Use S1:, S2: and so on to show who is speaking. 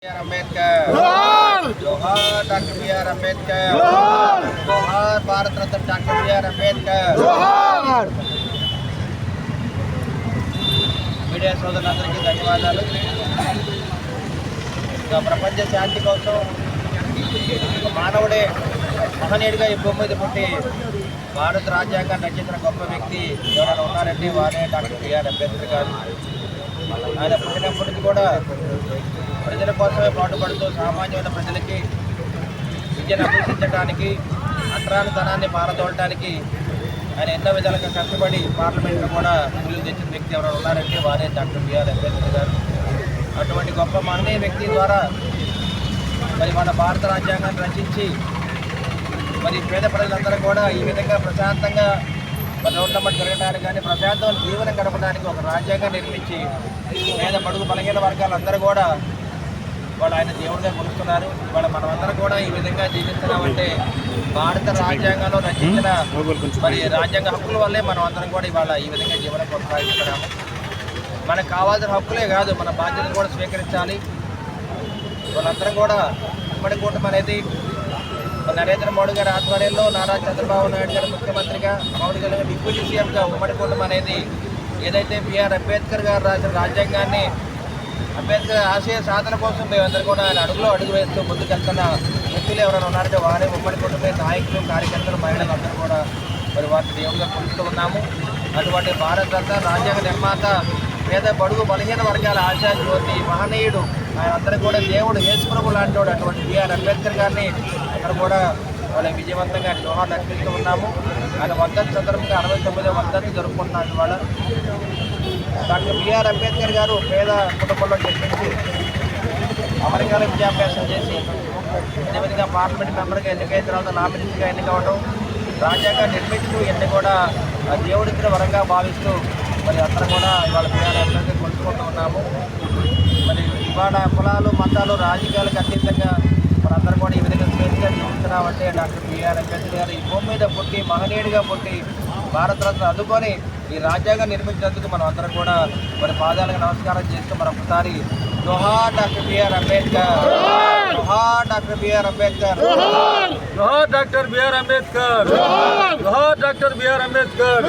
S1: अंबेडकर जोहार doctor B R Ambedkar जोहार Bharat Ratna doctor B R Ambedkar media సోదరులందరికీ ధన్యవాదాలు. ప్రపంచ శాంతి కోసం మానవుడే మహనీయుడిగా ఈ భూమి మీద పుట్టి భారత రాజ్యాంగాన్ని రచించిన గొప్ప వ్యక్తి ఎవరైనా ఉన్నారంటే వారే డాక్టర్ బిఆర్ అంబేద్కర్ గారు. ఆయన పుట్టినప్పటికీ కూడా ప్రజల కోసమే పాటుపడుతూ సామాన్యమైన ప్రజలకి విద్యను అభ్యసించడానికి అక్రాంతనాన్ని పారదోలటానికి ఆయన ఎన్నో విధాలుగా కష్టపడి పార్లమెంట్లో కూడా బిల్లులు తెచ్చిన వ్యక్తి ఎవరైనా ఉన్నారంటే వారే డాక్టర్ బిఆర్ అంబేద్కర్ గారు. అటువంటి గొప్ప మహనీయ వ్యక్తి ద్వారా మరి మన భారత రాజ్యాంగాన్ని రచించి మరి పేద ప్రజలందరూ కూడా ఈ విధంగా ప్రశాంతంగా రోడ్లమ్మటి జరగడానికి కానీ ప్రశాంతమైన జీవనం గడపడానికి ఒక రాజ్యాంగం నిర్మించి పేద బడుగు బలహీన వర్గాలందరూ కూడా వాళ్ళు ఆయన దేవుడిగా కొలుస్తున్నారు. ఇవాళ మనమందరం కూడా ఈ విధంగా జీవిస్తున్నామంటే భారత రాజ్యాంగంలో రచించిన మరి రాజ్యాంగ హక్కుల వల్లే మనం అందరం కూడా ఇవాళ ఈ విధంగా జీవనం కొనసాగిస్తున్నాము. మనకు కావాల్సిన హక్కులే కాదు, మన బాధ్యతలు కూడా స్వీకరించాలి. వాళ్ళందరం కూడా ఉమ్మడి కూటమి అనేది నరేంద్ర మోడీ గారి ఆధ్వర్యంలో నారా చంద్రబాబు నాయుడు గారు ముఖ్యమంత్రిగా, మోడీ గారు డిప్యూటీ సీఎంగా ఉమ్మడి కూటమి అనేది ఏదైతే బిఆర్ అంబేద్కర్ గారు రాసిన రాజ్యాంగాన్ని అంబేద్కర్ ఆశయ సాధన కోసం మేమందరూ కూడా ఆయన అడుగు వేస్తూ ముందుకెళ్తున్న వ్యక్తులు ఎవరైనా ఉన్నారంటే వారే ఉమ్మడి కుటుంబ నాయకులు, కార్యకర్తలు, మహిళలు అందరూ కూడా మరి వారిని దేవుడిగా కొలుస్తూ ఉన్నాము. అటువంటి భారత రత్న రాజ్యాంగ నిర్మాత పేద బడుగు బలహీన వర్గాల ఆశా జ్యోతి మహనీయుడు ఆయన అందరూ కూడా దేవుడు యేసుప్రభు లాంటి వాడు అటువంటి బిఆర్ అంబేద్కర్ గారిని అందరూ కూడా వాళ్ళ విజయవంతంగా జోహార్లు అర్పిస్తూ ఉన్నాము. ఆయన వర్ధంతి సందర్భంగా 69వ వర్ధంతి జరుపుకుంటున్నాం. ఇవాళ డాక్టర్ బిఆర్ అంబేద్కర్ గారు పేద కుటుంబంలో జన్మించి అమెరికాలో విద్యాభ్యాసం చేసి అదేవిధంగా పార్లమెంట్ మెంబర్గా ఎన్నికైన తర్వాత నామినీగా ఎన్నికవడం, రాజ్యాంగాన్ని నిర్మించడం ఇవన్నీ కూడా దేవుడిచ్చిన వరంగా భావిస్తూ మరి అందరూ కూడా ఇవాళ బిఆర్ అంబేద్కర్ కొలుసుకుంటూ ఉన్నాము. మరి ఇవాళ కులాలు మతాలు రాజకీయాలకు అతీతంగా మనందరూ కూడా ఈ విధంగా స్వేచ్ఛగా జీవిస్తున్నామంటే డాక్టర్ బిఆర్ అంబేద్కర్ గారు ఈ భూమి మీద పుట్టి మహనీయుడిగా పుట్టి భారతరత్న అందుకొని ఈ రాజ్యాంగం నిర్మించినందుకు మనం అందరం కూడా మరి పాదాలకు నమస్కారం చేస్తూ మరొకసారి జోహార్ డాక్టర్ బిఆర్ అంబేద్కర్, జోహార్ డాక్టర్ బిఆర్ అంబేద్కర్,
S2: జోహార్ డాక్టర్ బిఆర్ అంబేద్కర్, జోహార్ డాక్టర్ బిఆర్ అంబేద్కర్.